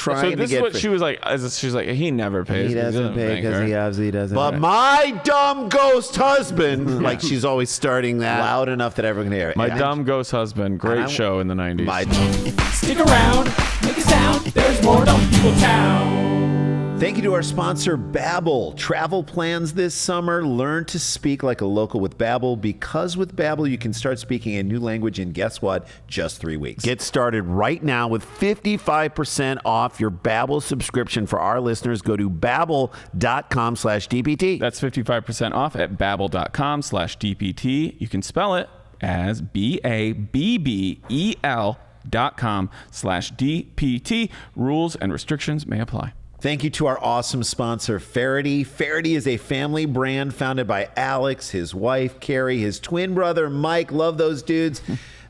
trying to get. So this is what she was like. She's like, he never pays. He doesn't pay because he obviously doesn't. But my dumb ghost husband, like she's always starting that loud enough that everyone can hear it. My dumb ghost husband. Great show in the 90s. Stick around, make a sound. There's more Dumb People Town. Thank you to our sponsor, Babbel. Travel plans this summer? Learn to speak like a local with Babbel, because with Babbel, you can start speaking a new language in, guess what, just 3 weeks. Get started right now with 55% off your Babbel subscription. For our listeners, go to babbel.com/DPT. That's 55% off at babbel.com/DPT. You can spell it as BABBEL.com/DPT. Rules and restrictions may apply. Thank you to our awesome sponsor, Faraday. Faraday is a family brand founded by Alex, his wife, Carrie, his twin brother, Mike. Love those dudes.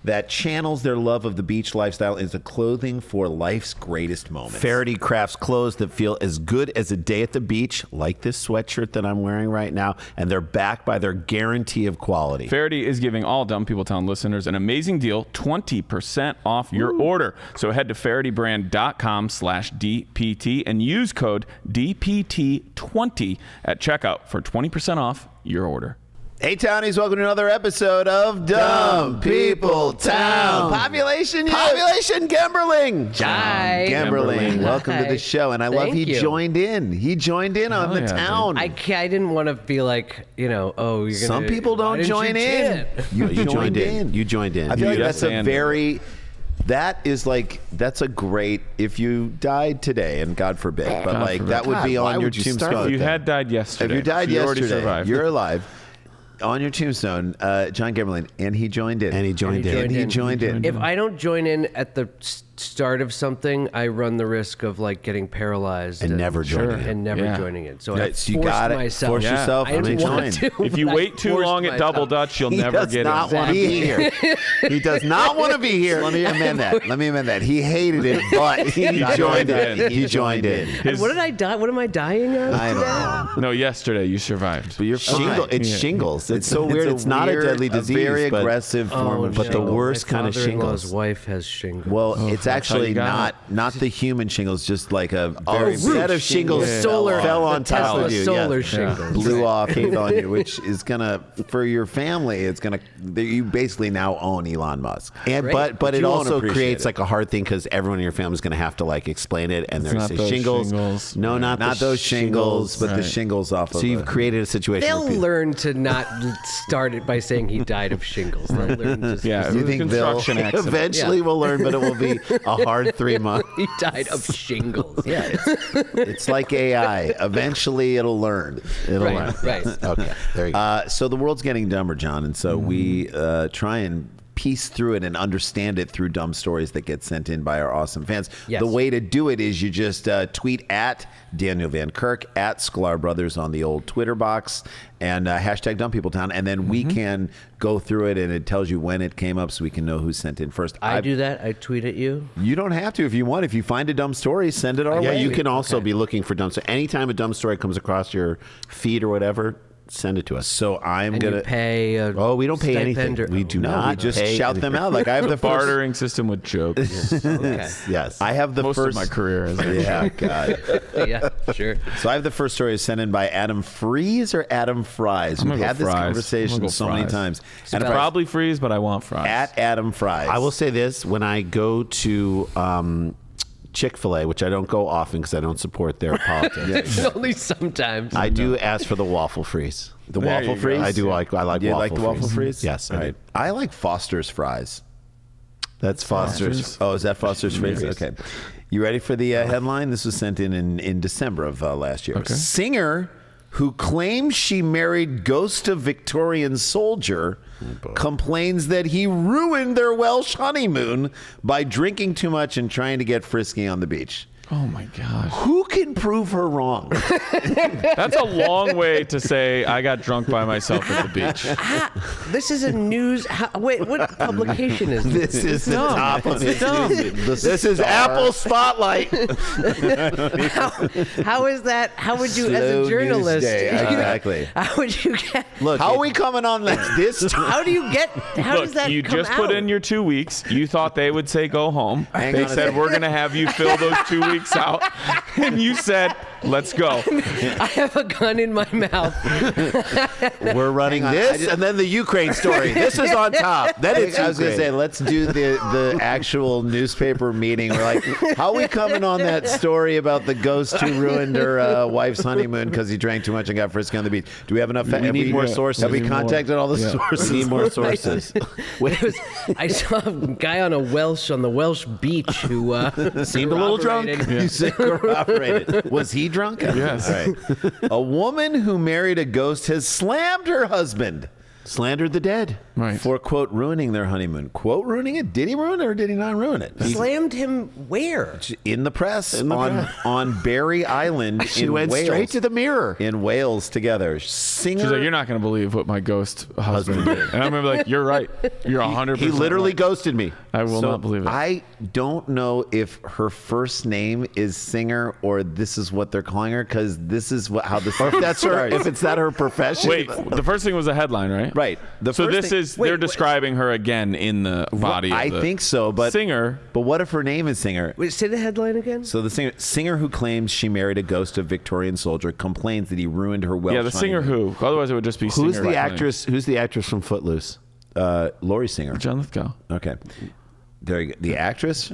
That channels their love of the beach lifestyle into clothing for life's greatest moments. Faraday crafts clothes that feel as good as a day at the beach, like this sweatshirt that I'm wearing right now, and they're backed by their guarantee of quality. Faraday is giving all Dumb People Town listeners an amazing deal, 20% off your order. So head to FaradayBrand.com/DPT and use code DPT20 at checkout for 20% off your order. Hey, Townies, welcome to another episode of Dumb People Town. Population Gemberling. Hi. Gemberling, welcome to Hi. the show. And I love Thank he you. joined in. He joined in on the yeah, town. I didn't want to be like, you're gonna. Some people don't join in. You joined in. You joined in. I feel like You that's just a and- very... that's a great, if you died today, and God forbid, but God like forbid. that would be God, why on your would you start tombstone. If you had died yesterday. If you died you already yesterday, survived. you're alive. On your tombstone, John Gemberling, and he joined in. And he joined in. And he joined in. If I don't join in at the start of something, I run the risk of like getting paralyzed And never joining in. and never Yeah. joining in. So Yeah, I so you forced gotta myself. force yourself I to didn't join. want to. If you but I wait too forced long at myself. Double Dutch, you'll He never does get not it. want to be here. He does not want to be here. Let me amend that. He hated it, but he joined in. He joined in. And what did I die? What am I dying of? I don't know. No, yesterday you survived. But you're fine. It's shingles. It's so weird. It's not a deadly disease, very but aggressive form of but the shingles. worst kind of My father-in-law's shingles. wife has shingles. Well, it's how actually you got not the human shingles, just like a very set of shingles fell on top Tesla of you. solar yes. shingles. Blew off, came on you, which is gonna, for your family, it's gonna. You basically now own Elon Musk. And Great. but it You won't also appreciate creates it. like a hard thing because everyone in your family is going to have to like explain it, and there's not the those shingles. shingles. No, Not the those shingles, but the Right. shingles off of. So you've created a situation. They'll where people- learn to not start it by saying he died of shingles. They'll learn to Yeah, Do you it was a think they'll construction accident. eventually will learn, but it will be a hard 3 months. he died of shingles. Yeah, it's like AI. Eventually, it'll learn. It'll Right, learn. right. Okay, there you go. So the world's getting dumber, John, and so we try and piece through it and understand it through dumb stories that get sent in by our awesome fans. Yes. The way to do it is you just tweet at Daniel Van Kirk, at Sklar Brothers on the old Twitter box, and hashtag Dumb People Town, and then we can go through it, and it tells you when it came up so we can know who sent in first. I do that. I tweet at you. You don't have to if you want. If you find a dumb story, send it our Yeah, way. you can also be looking for dumb stories. Anytime a dumb story comes across your feed or whatever, send it to us. So I'm And gonna. you pay a Oh, we don't pay anything. stipend or- We do No, not. we just pay shout them anything. out. Like I have the first. Bartering system with jokes. Okay. Yes, I have the Most first. of my career is Yeah, God. Yeah, sure. So I have the first story sent in by Adam Fries or Adam Fries. I'm We've gonna had go this Fries. I'm conversation gonna go so many Fries. times. And if I- Probably freeze, but I want fries. at Adam Fries. I will say this: when I go to Chick-fil-A, which I don't go often because I don't support their politics, Only sometimes. I do ask for the waffle freeze. the There waffle you freeze. go. I do like. I like. Do you waffle like the waffle freeze. freeze? Yes, I All do. right. I like Foster's fries. That's Foster's. Foster's. Oh, is that Foster's freeze? Yes. Okay. You ready for the headline? This was sent in December of last year. Okay. Singer who claims she married ghost of Victorian soldier complains that he ruined their Welsh honeymoon by drinking too much and trying to get frisky on the beach. Oh my gosh. Who can prove her wrong? That's a long way to say I got drunk by myself at the beach. This is a news. Wait, what publication is this? This is the dumb. top of It's it. dumb. This is Apple Spotlight. How is that? How would you, as Slow a news journalist, day. Exactly. how would you get? Look, how are we coming on this time? How do you get? How does Look, that you come just out? put in your 2 weeks. You thought they would say go home. Hang They on a said second. we're going to have you fill those 2 weeks weeks out, and you said, "Let's go." I have a gun in my mouth. We're running this, and then the Ukraine story. This is on top. Then it's I was going to say, Ukraine. let's do the actual newspaper meeting. We're like, how are we coming on that story about the ghost who ruined her wife's honeymoon because he drank too much and got frisky on the beach? Do we have enough? We need more sources. Have we We need contacted all the We sources? need more sources. I saw a guy on the Welsh beach who Seemed a little drunk. corroborated. You said corroborated. Was he drunk? Yes. All right. A woman who married a ghost has slammed her husband Slandered the dead. Right. for, quote, ruining their honeymoon. Quote, ruining it? Did he ruin it or did he not ruin it? Slammed him where? In the press In the press. on Barry Island She in went Wales. straight to the mirror. In Wales together. Singer. She's like, "You're not going to believe what my ghost husband did." And I remember like, "You're right. You're 100%." He literally right. ghosted me. I will So not believe it. I don't know if her first name is Singer or this is what they're calling her because this is how the Or if that's her, starts. if it's that her profession. Wait, the first thing was a headline, right? Right. The So first this thing- is wait, they're wait. describing her again in the body. I of the think so, but singer. But what if her name is Singer? Wait, say the headline again. So the singer who claims she married a ghost of Victorian soldier complains that he ruined her Welsh Yeah, the singer honeymoon. who. Otherwise, it would just be singer. Who's the by actress? Who's the actress from Footloose? Lori Singer. name. John Lithgow. Okay. There you go. The actress?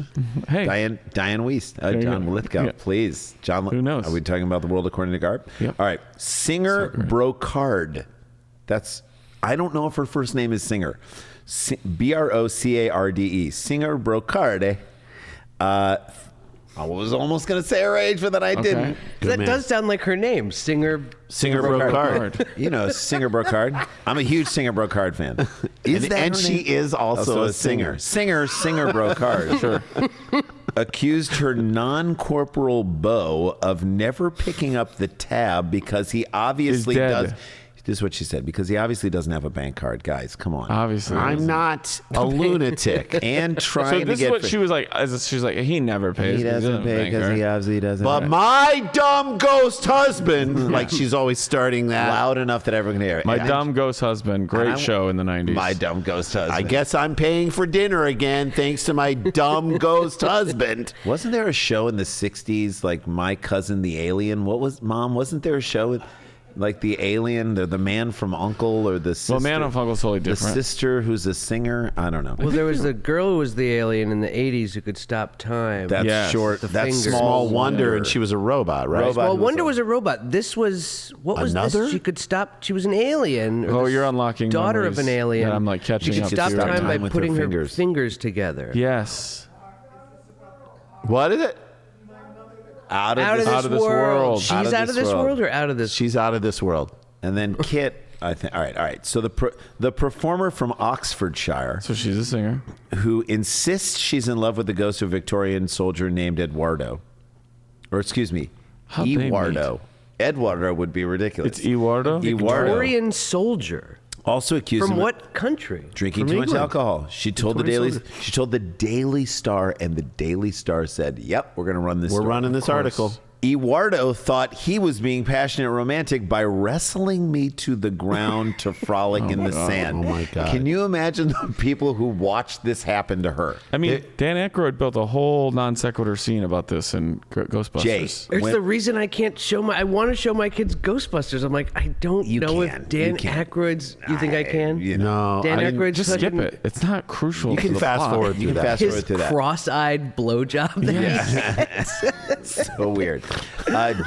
Hey. Diane Weiss. you John go. Lithgow, Yeah. please. John. Who knows? Are we talking about the world according to Garb? Yep. All right. Singer So great. Brocard. That's. I don't know if her first name is Singer. Brocard. Singer Brocard. I was almost going to say her age, but then I didn't. Good That man. does sound like her name, Singer. Singer Brocard. You know, Singer Brocard. I'm a huge Singer Brocard fan. And she is also a Singer singer. Brocard. Sure. Accused her non-corporal beau of never picking up the tab because he obviously dead. does. This is what she said. Because he obviously doesn't have a bank card. Guys, come on. Obviously. I'm not a lunatic. And So trying to this is get. what she was like. She's like, he never pays. He doesn't pay bank because her. he obviously doesn't. But my dumb ghost husband, like she's always starting that. loud enough that everyone can hear it. My And dumb ghost husband. Great I- show in the 90s. My dumb ghost husband. I guess I'm paying for dinner again thanks to my dumb ghost husband. Wasn't there a show in the 60s like My Cousin the Alien? Wasn't there a show with like the alien, the man from Uncle or the sister? Well, Man of Uncle's totally The different. sister who's a singer? I don't know. Well, there was a girl who was the alien in the 80s who could stop time. That's Yes. short. The That's finger. Small Wonder, and she was a robot, right? Robot. Well, who was Wonder a- was a robot. This was what was Another? this? She could stop. She was an alien. or Oh, the you're unlocking daughter memories of an alien. that I'm, like, catching She could up stop to. time by Time with her putting her fingers. fingers together. Yes. What is it? Out of Out of this. this, this world. She's Out of out of this this world. world or out of this? She's out of this world. And then Kit, I think. All right. So the performer from Oxfordshire, So she's a singer. who insists she's in love with the ghost of a Victorian soldier named Eduardo, or excuse me, How'd they meet? Eduardo. Eduardo would be ridiculous. It's Eduardo? Eduardo. Victorian soldier. Also accused From of what country? drinking From too much England. alcohol. She told Victorian She told the Daily Star, and the Daily Star said, "Yep, we're going to run this. We're story." running this article. Eduardo thought he was being passionate and romantic by wrestling me to the ground to frolic in the sand. Oh, my God. Can you imagine the people who watched this happen to her? I mean, Dan Aykroyd built a whole non sequitur scene about this in Ghostbusters. Jay. It's When- the reason I can't show I want to show my kids Ghostbusters. I'm like, I don't You know can. if Dan You can. Aykroyd's. You think I can? You know, No, Dan I didn't- Aykroyd's Just skip fucking- it. It's not crucial. You to can the fast plot. forward You through can that. fast His forward to that. cross-eyed blowjob that he So weird.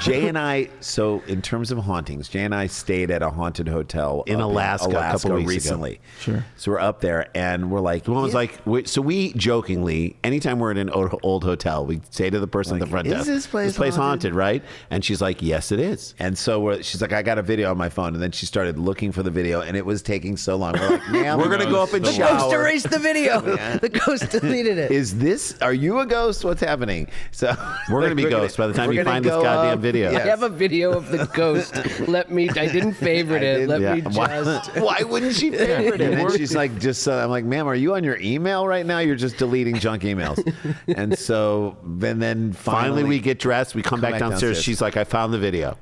Jay and I, so in terms of hauntings, Jay and I stayed at a haunted hotel In up Alaska a couple weeks ago. recently. Sure. So we're up there and we're like, The woman's like, so we jokingly, anytime we're in an old hotel, we say to the person at the front "Is desk, this place haunted, haunted?" right? And she's like, yes, it is. and so she's like, I got a video on my phone. And then she started looking for the video and it was taking so long. We're like, ma'am, We're going to go up and The ghost shower. erased the video. The ghost deleted it. are you a ghost? What's happening? So We're going to be ghosts by the time we're you gonna find this go goddamn up. video. Yeah. I have a video of the ghost. I didn't favorite it. Let me just. Why wouldn't she favorite it? And then We're- she's like, I'm like, ma'am, are you on your email right now? You're just deleting junk emails. And so, and then Finally, we get dressed. We come back downstairs. downstairs. She's like, I found the video.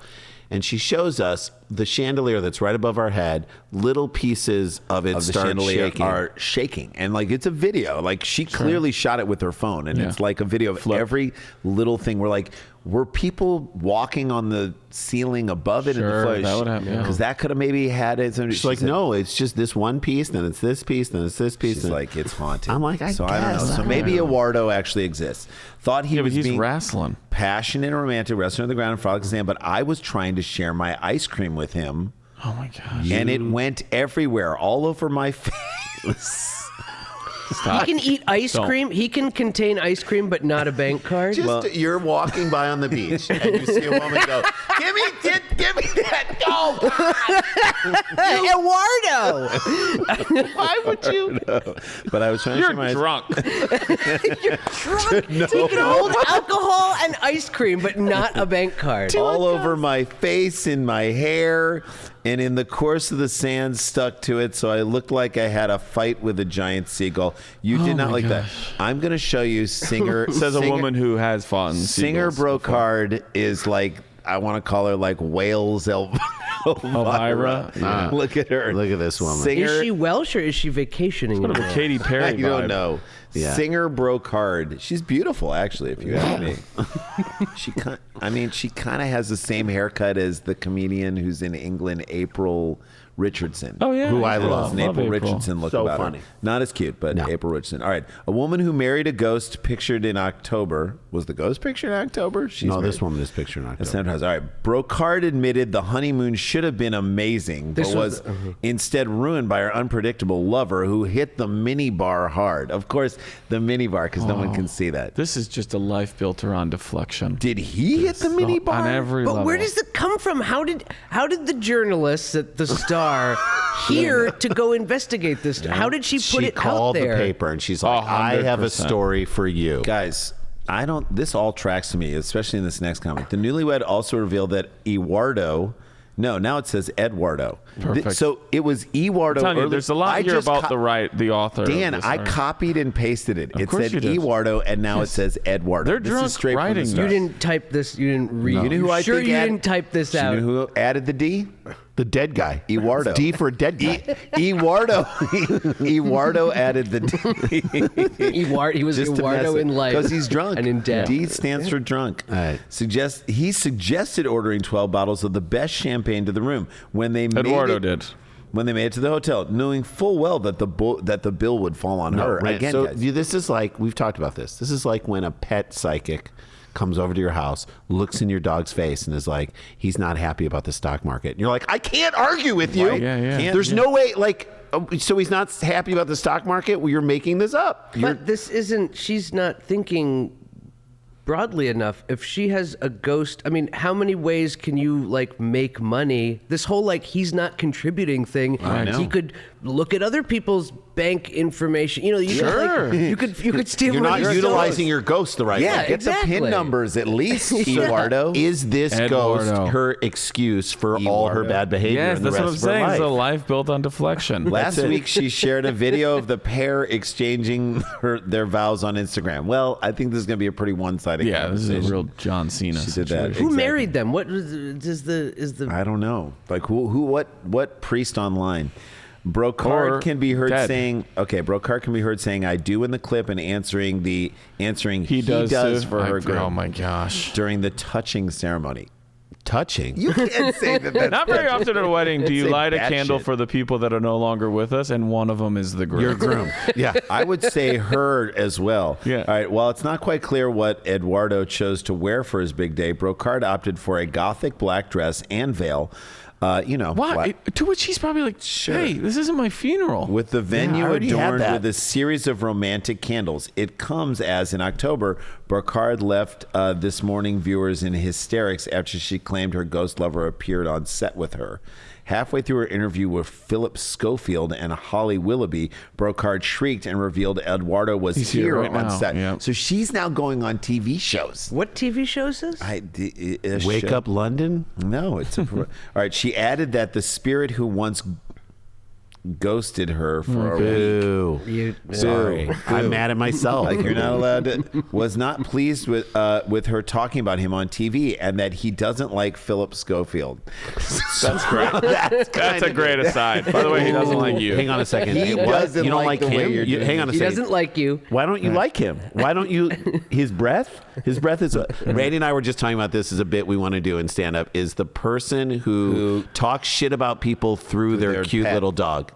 and she shows us the chandelier that's right above our head. Little pieces of it Of the start chandelier shaking. are shaking, and like it's a video. Like she clearly shot it with her phone, and it's like a video of every little thing. We're like, were people walking on the ceiling above it in the Sure, flash? that would happen, yeah. Because that could have maybe had it. She's like, no, it's just this one piece, then it's this piece, then it's this piece. She's like, it's haunted. I'm like, I so I don't know. guess. So maybe Eduardo actually exists. Thought he Yeah, but was he's being wrestling. passionate and romantic, wrestling on the ground and frolic Sam, but I was trying to share my ice cream with him. Oh my gosh. And it went everywhere, all over my face. Stop. He can eat ice Don't. cream. He can contain ice cream, but not a bank card. You're walking by on the beach and you see a woman go, give me that. Oh, Eduardo! why would you? But I was trying to share my You're drunk. You're drunk. So you can hold alcohol and ice cream, but not a bank card. all over my face, in my hair, and in the course of the sand stuck to it, so I looked like I had a fight with a giant seagull. You did not my like that. gosh. I'm going to show you singer. Says a singer- woman who has fought in Singer seagulls Brocard is like, I want to call her like Wales Elvira. Yeah. Look at her. Look at this woman. Singer, Is she Welsh or is she vacationing? before. in A Wales? Katy Perry I don't vibe. know. Yeah. Singer Brocard. She's beautiful, actually, if you ask me. She kind of has the same haircut as the comedian who's in England, April Richardson. Oh, yeah. Who I Yeah. love. And April Richardson look So about funny. her. Not as cute, but No. April Richardson. All right. A woman who married a ghost pictured in October. Was the ghost pictured in October? She's No, this married. woman is pictured in That's October. not All right. Brocard admitted the honeymoon should have been amazing, but This was was- instead ruined by her unpredictable lover who hit the mini bar hard. Of course, the mini bar, because no one can see that. This is just a life built around deflection. Did he hit the mini bar? On every But level. where does it come from? How did the journalists at the Star hear to go investigate this? How did she put She it out called there? the paper and she's like, I have a 100%. story for you. Guys, this all tracks to me, especially in this next comment. The newlywed also revealed that Eduardo, no, now it says Eduardo. Perfect. So it was Eduardo. I'm telling you, early- there's a lot I here just about the author. Dan, of this I article. copied and pasted it. It course said you did. Eduardo, and now it says Eduardo. They're This drunk is straight writing from the You Star. didn't type this. You didn't read. You know who I sure think you added- didn't type this You out. know who added the D? The dead guy. Eduardo. It's D for dead guy. Eduardo. Eduardo added the D. He was Just to Eduardo mess in it. life Because he's drunk. and in death. D stands for drunk. All right. He suggested ordering 12 bottles of the best champagne to the room. When they Eduardo made it, did. When they made it to the hotel, knowing full well that the bill would fall on her. Right. Again, So guys. this is like, we've talked about this. This is like when a pet psychic comes over to your house, looks in your dog's face, and is like, he's not happy about the stock market. And you're like, I can't argue with you. Right. Yeah, yeah. Can't- There's no way, like, so he's not happy about the stock market? Well, you're making this up. But this isn't. She's not thinking broadly enough. If she has a ghost, I mean, how many ways can you like make money? This whole like he's not contributing thing. I know. He could look at other people's bank information. You know, you Sure. could, you could steal. You're one not yourself. utilizing your ghost the right Yeah, way. Get exactly. the PIN numbers at least, Eduardo. Is this ghost Eduardo. her excuse for all her Eduardo. bad behavior Yes, in the that's rest what I'm of her saying. It's a life? life built on deflection. Last week, she shared a video of the pair exchanging their vows on Instagram. Well, I think this is going to be a pretty one-sided Yeah, this is conversation. a real John Cena. She did that. Who Exactly. married them? What is the? I don't know. Like what priest online? Brocard Or can be heard dead. saying, Brocard can be heard saying, I do in the clip and answering He does too? for her Oh groom my gosh. during the touching ceremony. Touching. You can't say that that's Not very often at a wedding do you It's a light a bad candle shit. for the people that are no longer with us, and one of them is the groom. Your groom. Yeah. I would say her as well. Yeah. All right. While it's not quite clear what Eduardo chose to wear for his big day, Brocard opted for a gothic black dress and veil. What? black- To which he's probably like, hey, this isn't my funeral. with the venue I already had adorned that. with a series of romantic candles. It comes as in October, Brocard left this morning viewers in hysterics after she claimed her ghost lover appeared on set with her. Halfway through her interview with Philip Schofield and Holly Willoughby, Brocard shrieked and revealed Eduardo was He's here right on now, set. yeah. So she's now going on TV shows. What TV show is this? Wake Up London? No, it's a. All right. She added that the spirit who once ghosted her for a week. Boo. Sorry. I'm mad at myself. Like you're not allowed to. Was not pleased with her talking about him on TV, and that he doesn't like Philip Schofield. That's great. That's a great aside. By the way, he doesn't like you. Hang on a second. He Hey, what? doesn't You don't like like the way him? you're doing Hang on a He second. doesn't like you. Why don't you like him? Why don't you? His breath? His breath is. Randy and I were just talking about this as a bit we want to do in stand up. Is the person who talks shit about people through their cute pet. little dog.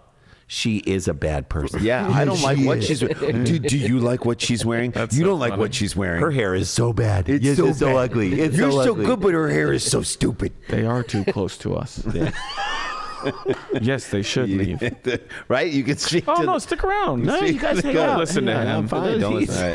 She is a bad person. Yeah, I don't like what she's wearing. Do you like what she's wearing? You don't like what she's wearing. Her hair is so bad. It's so ugly. It's You're so ugly. good, but her hair is so stupid. They are too close to us. Yes, they should leave. Right? You can speak Oh to no, stick around. No, you guys hang out. Listen to Hang out. him. I'm fine. Don't listen.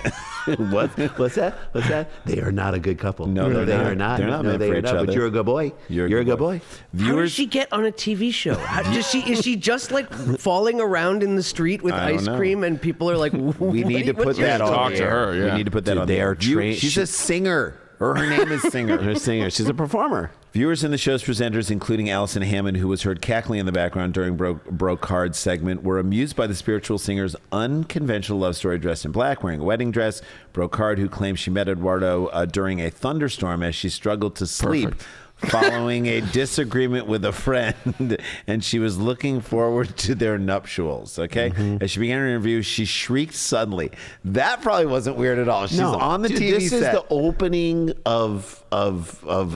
What's that? What's that? They are not a good couple. No, they they're are not. They're not No, meant they for are each not. other. But you're a good boy. You're a good boy. How does she get on a TV show? Is she just like falling around in the street with I don't ice know. cream and people are like, We need to put that on. Talk the to air. her, yeah. We need to put that Dude, on. they the are air. trained- She's a singer. Her name is Singer. Her singer. She's a performer. Viewers and the show's presenters, including Allison Hammond, who was heard cackling in the background during Brocard's segment, were amused by the spiritual singer's unconventional love story dressed in black, wearing a wedding dress. Brocard, who claims she met Eduardo during a thunderstorm as she struggled to sleep following a disagreement with a friend, and she was looking forward to their nuptials. Okay, as she began her interview, she shrieked suddenly. That probably wasn't weird at all. She's on the Dude, TV this set. is the opening of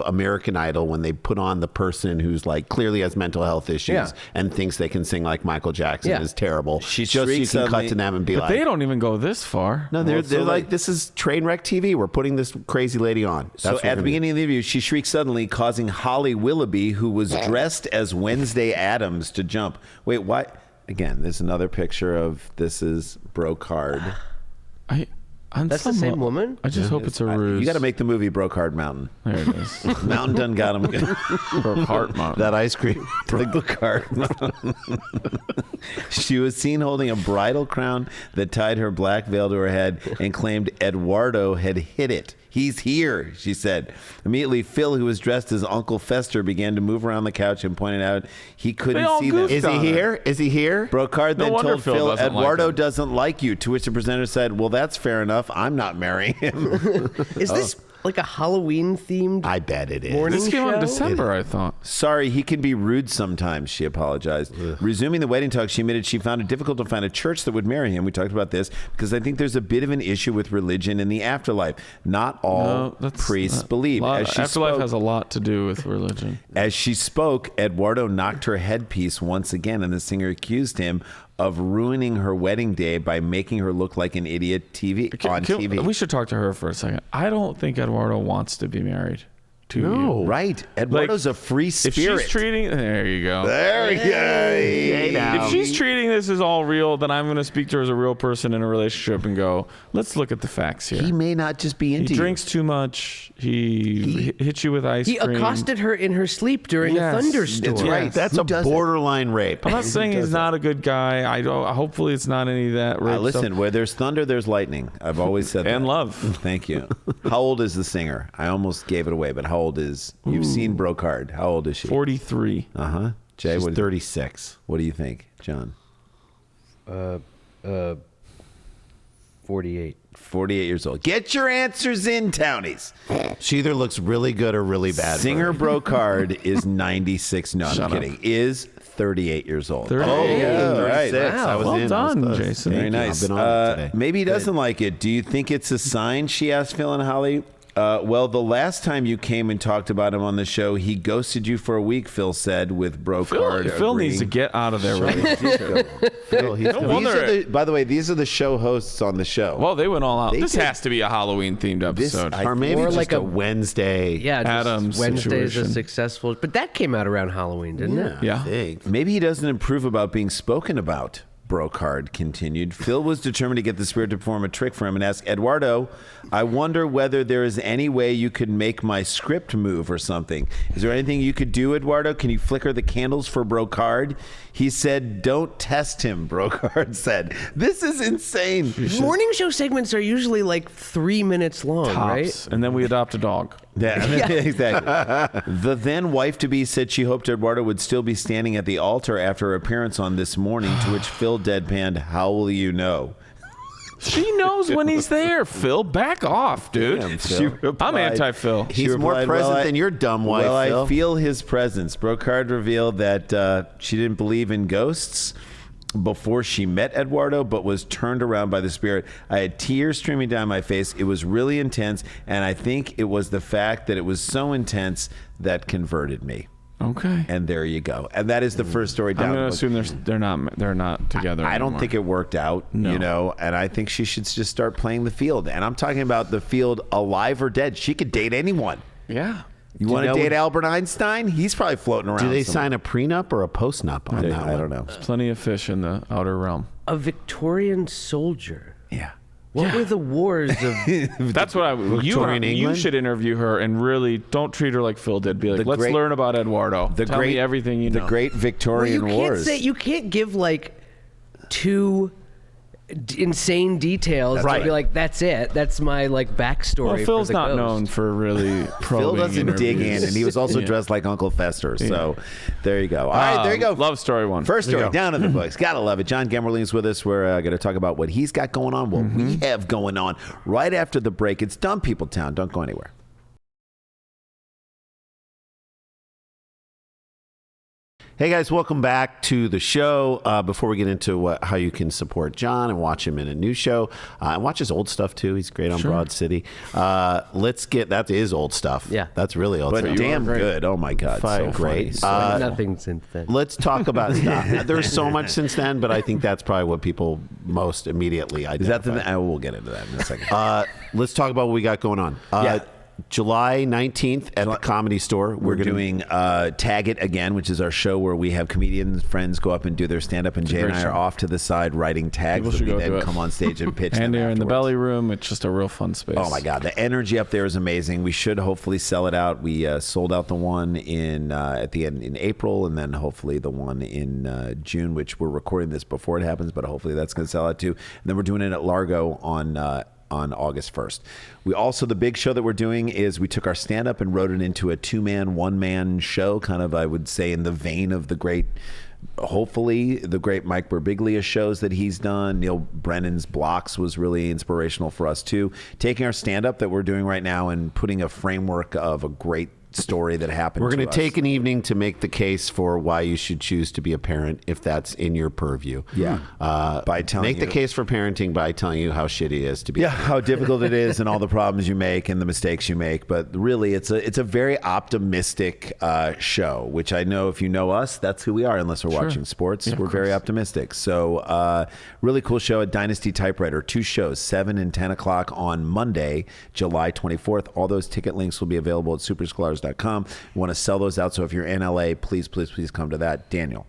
American Idol when they put on the person who's like clearly has mental health issues Yeah. and thinks they can sing like Michael Jackson Yeah. is terrible. She just so you shrieks can cut suddenly. to them and be But like, they don't even go this far. no, they're so like, they- this is train wreck TV. We're putting this crazy lady on. That's So what at we're the gonna beginning of the interview, she shrieked suddenly, causing Holly Willoughby, who was dressed as Wednesday Addams, to jump. Wait, why? Again, there's another picture of this is Brocard. That's the same woman? I just hope it's a ruse. You got to make the movie Brocard Mountain. There it is. Mountain done got him. Brocard Mountain. that ice cream. Brocard Mountain. She was seen holding a bridal crown that tied her black veil to her head and claimed Eduardo had hit it. He's here, she said. Immediately, Phil, who was dressed as Uncle Fester, began to move around the couch and pointed out he couldn't all see them. goofed Is he on her. here? Is he here? Brocard No then wonder told Phil Phil, doesn't like Eduardo him. doesn't like you, to which the presenter said, well, that's fair enough. I'm not marrying him. Is this like a Halloween themed? I bet it is. Morning This came out in show? December, I thought. Sorry, he can be rude sometimes, she apologized. Resuming the wedding talk, she admitted she found it difficult to find a church that would marry him. We talked about this because I think there's a bit of an issue with religion in the afterlife. Not all priests believe. Afterlife has a lot to do with religion. As she spoke, Eduardo knocked her headpiece once again, and the singer accused him of ruining her wedding day by making her look like an idiot on TV. We should talk to her for a second. I don't think Eduardo wants to be married to No. you. Right. Eduardo's a free If spirit. she's treating, there you go. There we go. If she's treating this as all real, then I'm going to speak to her as a real person in a relationship and go, let's look at the facts here. He may not just be He into you. drinks too much. He hits you with ice He cream. accosted her in her sleep during Yes, a thunderstorm. that's right. That's Who a does it? borderline rape. I'm not saying he's not a good guy. I don't. Hopefully, it's not any of that. Rape Listen, stuff. where there's thunder, there's lightning. I've always said that. And love. Thank you. How old is the singer? I almost gave it away, but how old is... You've seen Brocard. How old is she? 43. Uh-huh. Jay, She's what, 36. what do you think, John? 48. 48 years old. Get your answers in, townies. She either looks really good or really bad. Singer Brocard is 96. No, I'm Shut up. kidding. Is 38 years old. 38. Oh, yeah. All right. 36. Wow, I was well in. done, I was close. Jason. Very Thank you. nice. I've been on it today. Maybe he doesn't like it. Do you think it's a sign? She asked Phil and Holly. Well, the last time you came and talked about him on the show, he ghosted you for a week, Phil said, with Brocard. Phil needs to get out of there. Relationship. Phil, he's No wonder. By the way, these are the show hosts on the show. Well, they went all out. They This did- has to be a Halloween themed episode. or maybe Or just like a a- Wednesday. Yeah, just Adam's Wednesday's situation. a successful. But that came out around Halloween, didn't it? Yeah. I think. Maybe he doesn't improve about being spoken about, Brocard continued. Phil was determined to get the spirit to perform a trick for him and asked, Eduardo, I wonder whether there is any way you could make my script move or something. Is there anything you could do, Eduardo? Can you flicker the candles for Brocard? He said, don't test him, Brocard said. This is insane. Morning show segments are usually like 3 minutes long, Tops. right? And then we adopt a dog. Yeah, exactly. The then wife-to-be said she hoped Eduardo would still be standing at the altar after her appearance on This Morning, to which Phil deadpanned, "How will you know?" She knows when he's there. Phil, back off, dude. Damn, Phil. I'm anti-Phil. He's more present than your dumb wife, Well, Phil. I feel his presence. Brocard revealed that she didn't believe in ghosts before she met Eduardo, but was turned around by the spirit. I had tears streaming down my face. It was really intense, and I think it was the fact that it was so intense that converted me. Okay. And there you go. And that is the first story down. I'm going the to book. assume they're not together. I don't anymore. think it worked out, No. and I think she should just start playing the field. And I'm talking about the field alive or dead. She could date anyone. Yeah. You want to know- date Albert Einstein? He's probably floating around. Do they somewhere. sign a prenup or a postnup on that I one? don't know. There's plenty of fish in the outer realm. A Victorian soldier. Yeah. What were the wars of? That's what Victorian you England? should interview her and really don't treat her like Phil did. Be like, The let's great- learn about Eduardo. Tell me everything you know. The Great Well, Victorian Wars. you can't give like two insane details. Right. And be like, that's it. That's my like backstory. Well, Phil's for the not ghost. known for really probing Phil doesn't dig interviews. in, and he was also Yeah. dressed like Uncle Fester. So there you go. All right, there you go. Love story one. First story, There you go. down in the books. Gotta love it. John Gemberling is with us. We're going to talk about what he's got going on, what we have going on right after the break. It's Dumb People Town. Don't go anywhere. Hey guys, welcome back to the show. Before we get into how you can support John and watch him in a new show, and watch his old stuff too. He's great on Broad City. Let's get that is old stuff. Yeah. that's really old But stuff. damn good. Oh my God. So Great. funny. Nothing since then. Let's talk about stuff. There's so much since then, but I think that's probably what people most immediately identify. Is that the thing? We'll get into that in a second. Let's talk about what we got going on. Yeah. July 19th at the Comedy Store. We're doing Tag It Again, which is our show where we have comedian friends go up and do their stand-up, and Jay and great I show. are off to the side writing tags People that should we go then do it. come on stage and pitch And them they're in the afterwards. belly room. It's just a real fun space. Oh my God, the energy up there is amazing. We should hopefully sell it out. We sold out the one in at the end in April, and then hopefully the one in June, which we're recording this before it happens, but hopefully that's going to sell out too. And then we're doing it at Largo on August 1st. We also, the big show that we're doing is we took our stand-up and wrote it into a two-man, one-man show, kind of, I would say, in the vein of the great, hopefully, the great Mike Birbiglia shows that he's done. Neil Brennan's Blocks was really inspirational for us, too. Taking our stand-up that we're doing right now and putting a framework of a great story that happened We're to going us. to take an evening to make the case for why you should choose to be a parent if that's in your purview. Yeah. By telling make the you- case for parenting by telling you how shitty it is to be. Yeah, how difficult it is and all the problems you make and the mistakes you make. But really, it's a very optimistic show, which I know if you know us, that's who we are, unless we're watching sports. We're very optimistic. So really cool show at Dynasty Typewriter. 2 shows, 7 and 10 o'clock on Monday, July 24th. All those ticket links will be available at supersklars.com. We want to sell those out. So if you're in LA, please come to that. Daniel.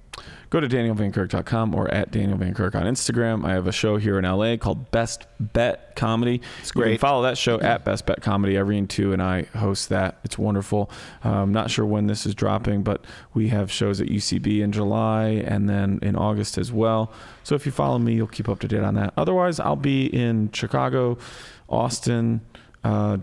Go to danielvankirk.com or at Daniel Van Kirk on Instagram. I have a show here in LA called Best Bet Comedy. It's great. You can follow that show at Best Bet Comedy. Irene too and I host that. It's wonderful. I'm not sure when this is dropping, but we have shows at UCB in July and then in August as well. So if you follow me, you'll keep up to date on that. Otherwise, I'll be in Chicago, Austin,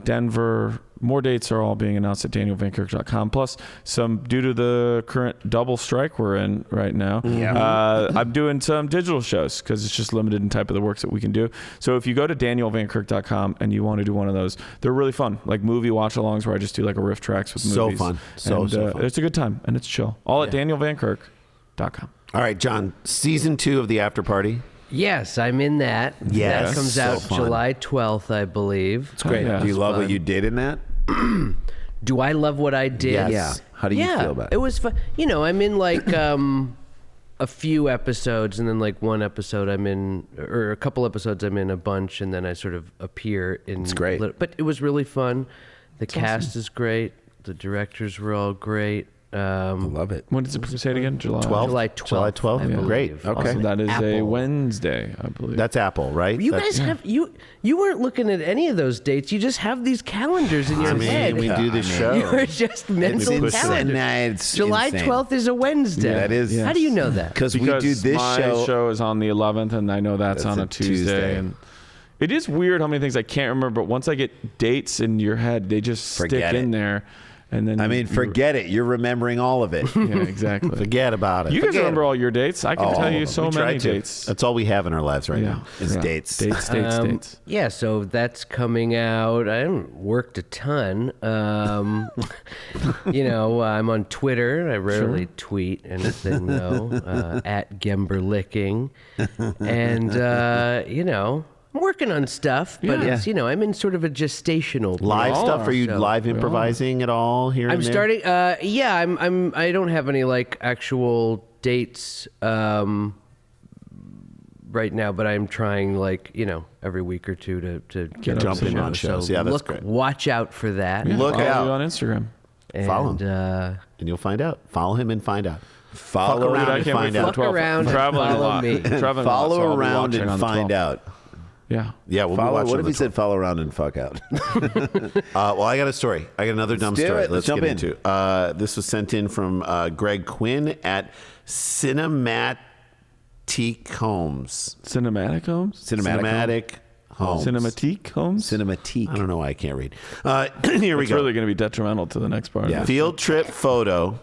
Denver. More dates are all being announced at danielvankirk.com. Plus, due to the current double strike we're in right now, I'm doing some digital shows because it's just limited in type of the works that we can do. So if you go to danielvankirk.com and you want to do one of those, they're really fun. Like movie watch-alongs where I just do like a riff tracks with So movies. fun. So fun. It's a good time and it's chill. All at danielvankirk.com. All right, John, season 2 of the After Party. Yes, I'm in that. Yes. That comes So out fun. July 12th, I believe. It's great. yeah. Do you love Fun. what you did in that? Do I love what I did? Yes. Yeah. How do you feel about it? It was fun. You know, I'm in like a few episodes, and then like one episode I'm in, or a couple episodes I'm in a bunch, and then I sort of appear in. It's great. But it was really fun. The cast is great. The directors were all great. Love it. When does it say it again? July 12th? July 12th. July 12th? I Yeah. believe. Great. Okay. Also, that is a Apple. Wednesday, I believe. That's Apple, right? You That's- guys have you weren't looking at any of those dates. You just have these calendars in your I mean, head. we do this show. You are just mental insane. calendars. It's July insane. 12th is a Wednesday. Yeah, that is. How do you know that? Because we because do this my show is on the 11th, and I know that's on a a Tuesday. Tuesday. And It is weird how many things I can't remember, but once I get dates in your head, they just Forget stick it. in there. And then I mean, forget it. You're remembering all of it. Yeah, exactly. Forget about it. You guys Forget remember all your dates? I can tell you so We try many to. dates. That's all we have in our lives right Yeah. now. Is dates. Dates. Yeah, so that's coming out. I haven't worked a ton. You know, I'm on Twitter. I rarely tweet anything, though, at Gemberlicking. And, you know, I'm working on stuff, but Yeah. it's, you know, I'm in sort of a gestational Live period. stuff? Are you So- live improvising at all here? I'm and there? starting. Yeah, I don't have any like actual dates right now, but I'm trying like every week or two to get Jump in on shows. Yeah, that's great. Watch out for that. Yeah, Look follow out. you on Instagram. And, Follow him. And you'll find out. Follow him and find out. Follow Fuck around around and can't find wait for out. Fuck 12th. around I'm and traveling a follow lot. me. Traveling a lot, so Follow I'll be around watching and on the find 12th. out. Yeah. Yeah, we'll be Follow. watching What on if the he said follow around and fuck out? Well, I got a story. I got another dumb do story. it. Let's Jump get in. into it. This was sent in from Greg Quinn at Cinematic Homes. Cinematic homes? Cinematic Homes. Cinematique homes? Cinematique. I don't know why I can't read. Here we It's go. really going to be detrimental to the next part. Yeah. Field trip photo.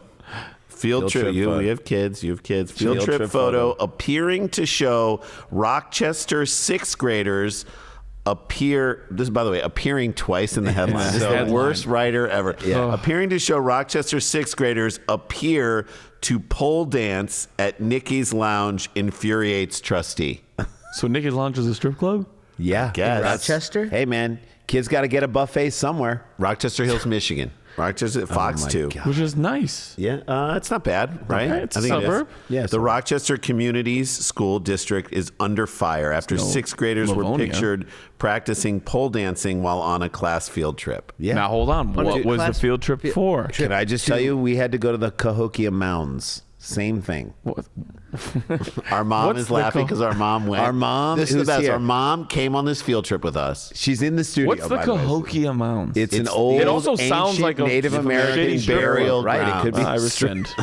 Field trip. trip photo. We have kids. You have kids. Field Field trip trip photo photo. appearing to show Rochester sixth graders appear. This is, by the way, appearing twice in the headline. This is the headline. worst writer ever. Yeah. Appearing to show Rochester sixth graders appear to pole dance at Nikki's Lounge infuriates trustee. So Nikki's Lounge is a strip club? Yeah. Guess. Rochester? Hey, man. Kids got to get a buffet somewhere. Rochester Hills, Michigan. Rochester Fox my 2. God. Which is nice. Yeah, it's not bad, right? Okay, it's a I think it is. suburb. Yeah, The Rochester Communities School District is under fire after sixth graders were Livonia. pictured practicing pole dancing while on a class field trip. Yeah. Now, hold on. What Dude, was the class- field trip for? Can I just tell you, we had to go to the Cahokia Mounds. Same thing. What? Our mom What's is the laughing co- because our mom went. Our mom, This is the who's best. here. Our mom came on this field trip with us. She's in the studio. What's the by the way. Cahokia Mounds? It's an It's- old, it also sounds ancient like a Native shitty American strip burial club. right? Ground. It could be I rescind.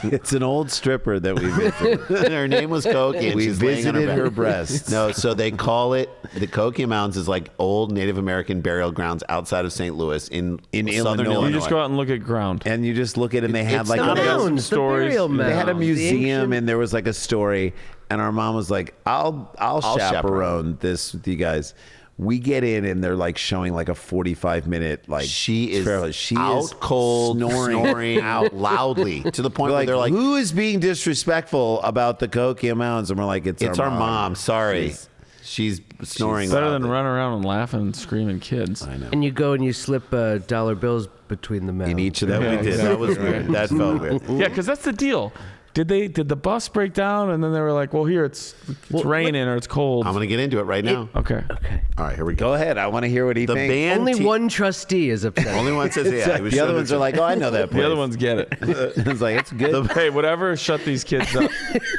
It's an old stripper that we visited. Her name was Koki. And We she's laying on visited bed. her breasts. No, so they call it the Koki Mounds is like old Native American burial grounds outside of St. Louis in southern Illinois. You just go out and look at ground. And you just look at it and they had It's like not a, a Mounds, the stories. burial mounds. they had a The museum ancient- and there was like a story and our mom was like, I'll chaperone this with you guys. We get in and they're like showing like a 45-minute like She is trailer. She out is cold, snoring out loudly to the point where they're like, who is being disrespectful about the Cahokia Mounds? And we're like, it's "It's our mom. Sorry, she's snoring." Better than loudly. running around and laughing and screaming kids. I know. And you go and you slip dollar bills between the mounds. in each of That them. we did. That was weird. That felt weird. Yeah, because that's the deal. Did the bus break down and then they were like, well, here it's raining or it's cold? I'm gonna get into it right now. Okay. Okay. All right, here we go. Go ahead. I want to hear what he The thinks. band Only te- one trustee is upset. Only one says yeah. he was The other showing ones it are to- like, oh, I know that place. The other ones get it. It's like, it's good. Hey, whatever shut these kids up.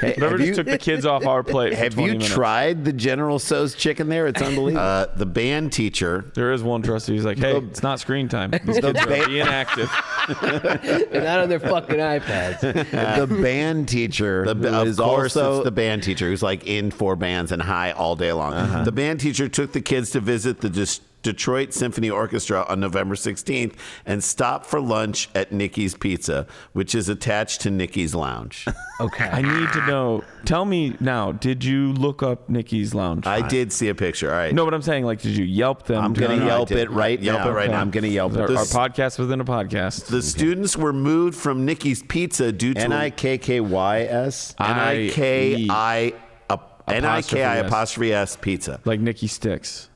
Whatever have just you- took the kids off our plate for Have 20 you minutes. tried the General So's chicken there? It's unbelievable. the band teacher. There is one trustee who's like, hey, it's not screen time. These kids are being active. They're not on their fucking iPads. The band teacher Of who is course, also it's the band teacher who's like in 4 bands and high all day long. The band teacher took the kids to visit the Detroit Symphony Orchestra on November 16th and stopped for lunch at Nikki's Pizza, which is attached to Nikki's Lounge. Okay. I need to know. Tell me now, did you look up Nikki's Lounge? I did see a picture. All right. No, but I'm saying, like, did you Yelp them? I'm going to I Yelp did. it right Yelp now. it right now. I'm going to Yelp Our it. podcast within a podcast. The students were moved from Nikki's Pizza due to Nikkys. Niki apostrophe S pizza Like Nikki Sticks.